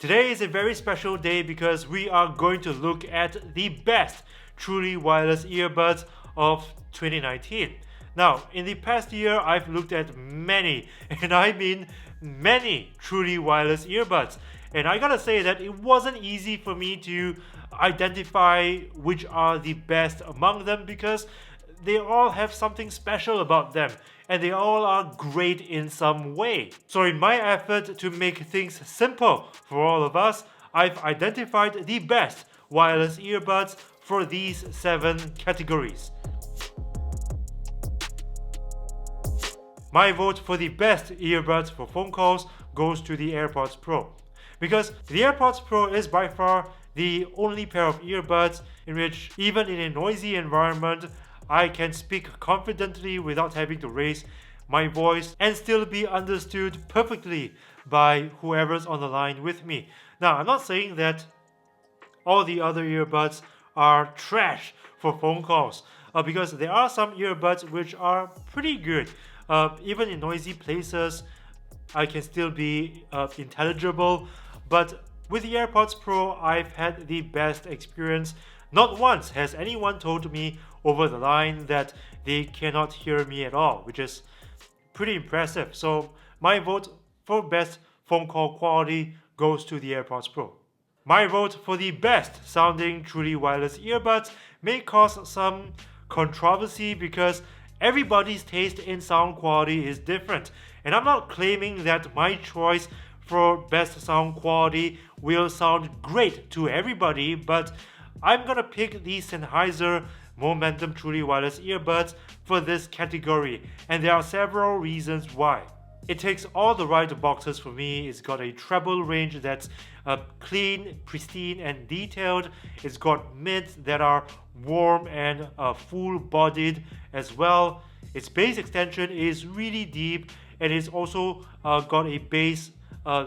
Today is a very special day because we are going to look at the best truly wireless earbuds of 2019. Now, in the past year, I've looked at many, and I mean many truly wireless earbuds. And I gotta say that it wasn't easy for me to identify which are the best among them because they all have something special about them and they all are great in some way. So in my effort to make things simple for all of us, I've identified the best wireless earbuds for these 7 categories. My vote for the best earbuds for phone calls goes to the AirPods Pro. Because the AirPods Pro is by far the only pair of earbuds in which, even in a noisy environment, I can speak confidently without having to raise my voice and still be understood perfectly by whoever's on the line with me. Now, I'm not saying that all the other earbuds are trash for phone calls because there are some earbuds which are pretty good. Even in noisy places, I can still be intelligible. But with the AirPods Pro, I've had the best experience. Not once has anyone told me over the line that they cannot hear me at all, which is pretty impressive. So my vote for best phone call quality goes to the AirPods Pro. My vote for the best sounding truly wireless earbuds may cause some controversy because everybody's taste in sound quality is different. And I'm not claiming that my choice for best sound quality will sound great to everybody, but I'm gonna pick the Sennheiser Momentum Truly Wireless Earbuds for this category, and there are several reasons why. It ticks all the right boxes for me. It's got a treble range that's clean, pristine, and detailed. It's got mids that are warm and full-bodied as well. Its bass extension is really deep, and it's also got a bass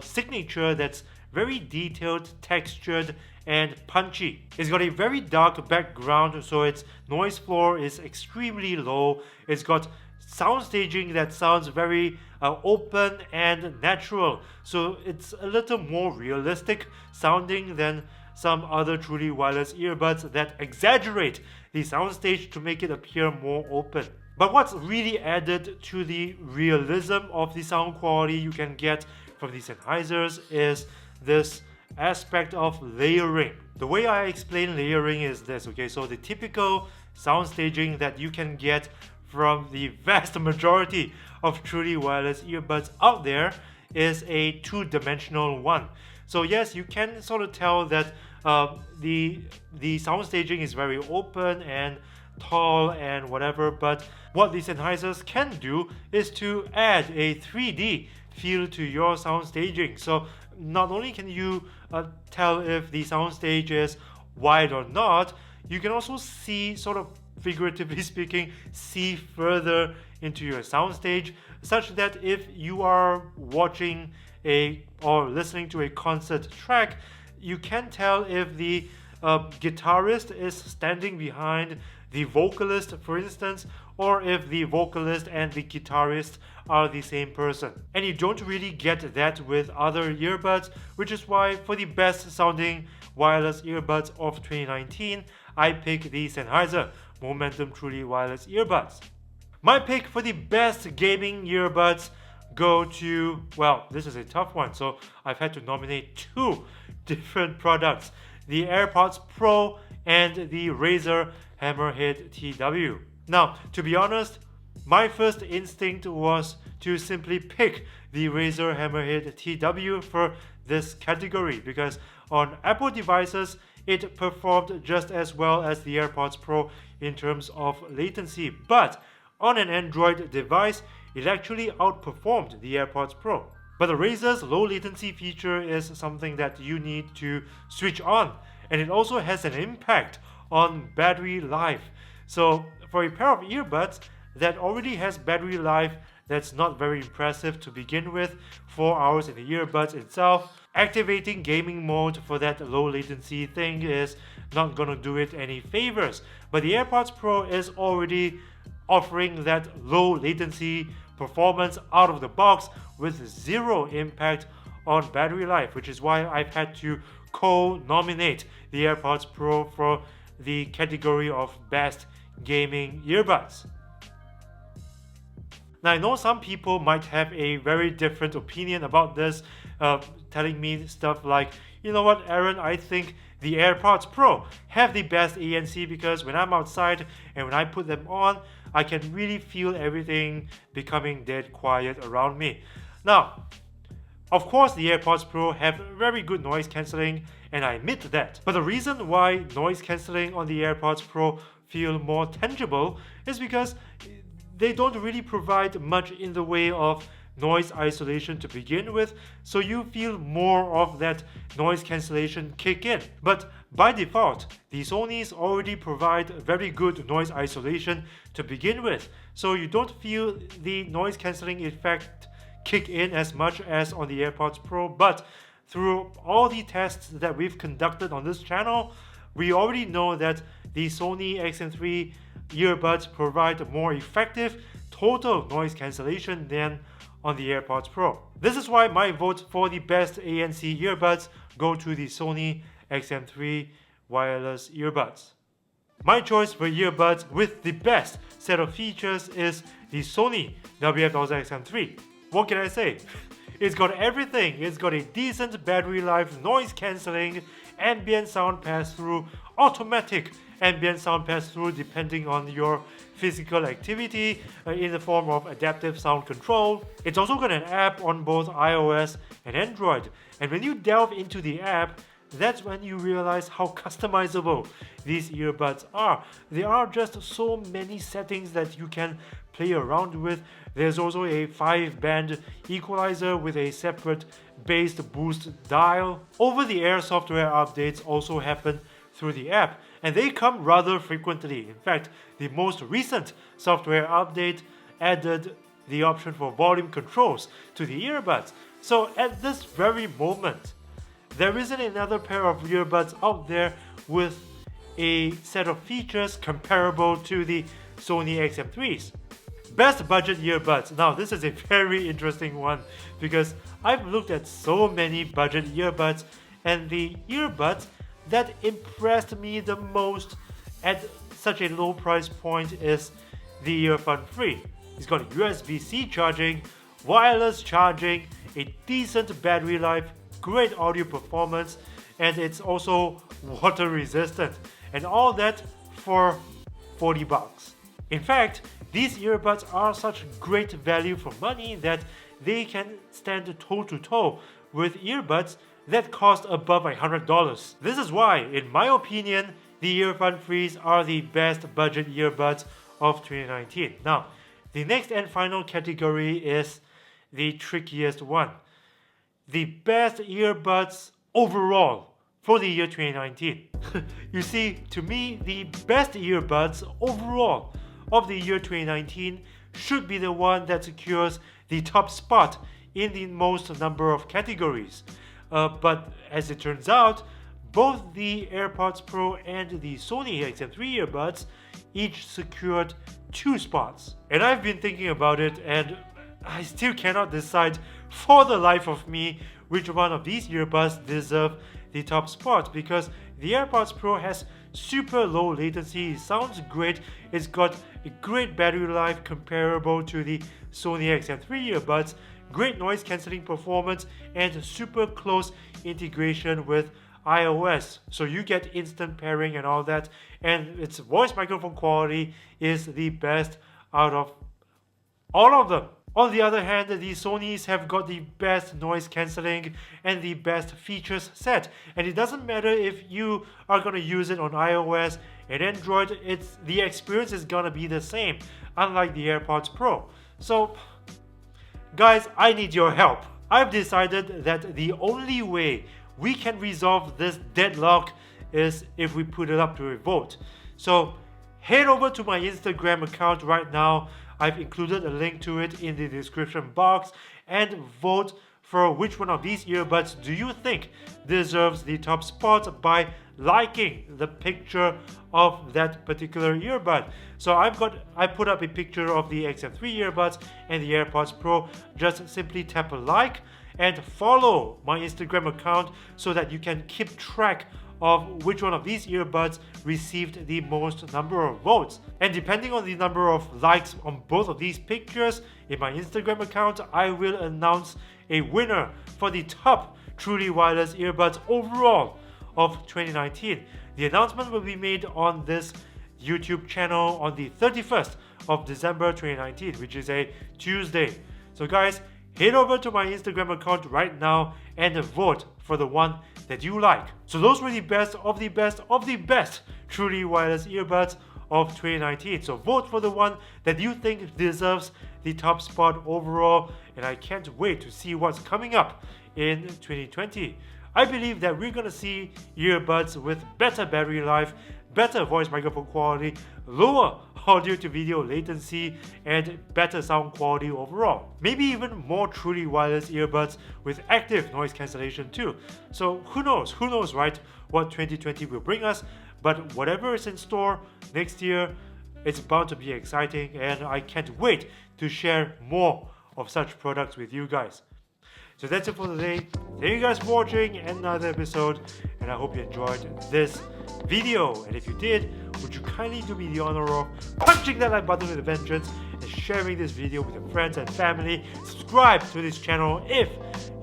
signature that's very detailed, textured, and punchy. It's got a very dark background, so its noise floor is extremely low. It's got sound staging that sounds very open and natural, so it's a little more realistic sounding than some other truly wireless earbuds that exaggerate the soundstage to make it appear more open. But what's really added to the realism of the sound quality you can get from the Sennheisers is this aspect of layering. The way I explain layering is this, okay? So the typical sound staging that you can get from the vast majority of truly wireless earbuds out there is a two-dimensional one. So yes, you can sort of tell that the sound staging is very open and tall and whatever, but what the Sennheisers can do is to add a 3D feel to your sound staging. So not only can you tell if the soundstage is wide or not, you can also see, sort of figuratively speaking, see further into your soundstage, such that if you are watching or listening to a concert track, you can tell if the guitarist is standing behind the vocalist, for instance, or if the vocalist and the guitarist are the same person. And you don't really get that with other earbuds, which is why for the best sounding wireless earbuds of 2019, I pick the Sennheiser Momentum Truly Wireless Earbuds. My pick for the best gaming earbuds go to, well, this is a tough one, so I've had to nominate 2 different products, the AirPods Pro and the Razer Hammerhead TW. Now, to be honest, my first instinct was to simply pick the Razer Hammerhead TW for this category because on Apple devices, it performed just as well as the AirPods Pro in terms of latency, but on an Android device, it actually outperformed the AirPods Pro. But the Razer's low latency feature is something that you need to switch on, and it also has an impact on battery life. So for a pair of earbuds that already has battery life that's not very impressive to begin with, 4 hours in the earbuds itself, activating gaming mode for that low latency thing is not gonna do it any favors. But the AirPods Pro is already offering that low latency performance out of the box with zero impact on battery life, which is why I've had to co-nominate the AirPods Pro for the category of best gaming earbuds. Now, I know some people might have a very different opinion about this, telling me stuff like, you know what, Aaron, I think the AirPods Pro have the best ANC because when I'm outside and when I put them on, I can really feel everything becoming dead quiet around me. Now, of course, the AirPods Pro have very good noise cancelling, and I admit that. But the reason why noise cancelling on the AirPods Pro feel more tangible is because they don't really provide much in the way of noise isolation to begin with, so you feel more of that noise cancellation kick in. But by default, the Sonys already provide very good noise isolation to begin with, so you don't feel the noise cancelling effect kick in as much as on the AirPods Pro. But through all the tests that we've conducted on this channel, we already know that the Sony XM3 earbuds provide more effective total noise cancellation than on the AirPods Pro. This is why my vote for the best ANC earbuds go to the Sony XM3 wireless earbuds. My choice for earbuds with the best set of features is the Sony WF-1000XM3. What can I say? It's got everything. It's got a decent battery life, noise cancelling, ambient sound pass-through, automatic ambient sound pass-through depending on your physical activity in the form of adaptive sound control. It's also got an app on both iOS and Android. And when you delve into the app, that's when you realize how customizable these earbuds are. There are just so many settings that you can play around with. There's also a 5-band equalizer with a separate bass boost dial. Over-the-air software updates also happen through the app, and they come rather frequently. In fact, the most recent software update added the option for volume controls to the earbuds. So at this very moment, there isn't another pair of earbuds out there with a set of features comparable to the Sony XM3s. Best budget earbuds. Now this is a very interesting one because I've looked at so many budget earbuds, and the earbuds that impressed me the most at such a low price point is the Earphone 3. It's got USB-C charging, wireless charging, a decent battery life, great audio performance, and it's also water resistant, and all that for $40. In fact, these earbuds are such great value for money that they can stand toe-to-toe with earbuds that cost above $100. This is why, in my opinion, the Earphone 3s are the best budget earbuds of 2019. Now, the next and final category is the trickiest one. The best earbuds overall for the year 2019. You see, to me, the best earbuds overall of the year 2019 should be the one that secures the top spot in the most number of categories. But as it turns out, both the AirPods Pro and the Sony XM3 earbuds each secured 2 spots. And I've been thinking about it, and I still cannot decide for the life of me which one of these earbuds deserve the top spot, because the AirPods Pro has super low latency, it sounds great, it's got a great battery life comparable to the Sony XM3 earbuds, great noise cancelling performance, and super close integration with iOS, so you get instant pairing and all that, and its voice microphone quality is the best out of all of them. On the other hand, the Sonys have got the best noise cancelling and the best features set, and it doesn't matter if you are going to use it on iOS and Android, the experience is going to be the same, unlike the AirPods Pro. So guys, I need your help. I've decided that the only way we can resolve this deadlock is if we put it up to a vote. So head over to my Instagram account right now. I've included a link to it in the description box, and vote for which one of these earbuds do you think deserves the top spot by liking the picture of that particular earbud. So I put up a picture of the XM3 earbuds and the AirPods Pro. Just simply tap a like, and follow my Instagram account so that you can keep track of which one of these earbuds received the most number of votes. And depending on the number of likes on both of these pictures in my Instagram account, I will announce a winner for the top truly wireless earbuds overall of 2019. The announcement will be made on this YouTube channel on the 31st of December 2019, which is a Tuesday. So guys, head over to my Instagram account right now and vote for the one that you like. So those were the best of the best of the best truly wireless earbuds of 2019. So vote for the one that you think deserves the top spot overall, and I can't wait to see what's coming up in 2020. I believe that we're gonna see earbuds with better battery life, better voice microphone quality, lower audio to video latency, and better sound quality overall. Maybe even more truly wireless earbuds with active noise cancellation too. So who knows, right, what 2020 will bring us, but whatever is in store next year, it's bound to be exciting, and I can't wait to share more of such products with you guys. So that's it for today. Thank you guys for watching another episode, and I hope you enjoyed this video. And if you did, would you kindly do me the honor of punching that like button with a vengeance and sharing this video with your friends and family. Subscribe to this channel if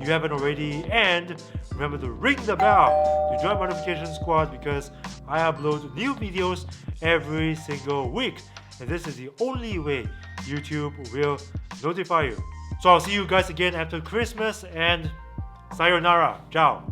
you haven't already, and remember to ring the bell to join my notification squad, because I upload new videos every single week, and this is the only way YouTube will notify you. So I'll see you guys again after Christmas, and sayonara, ciao.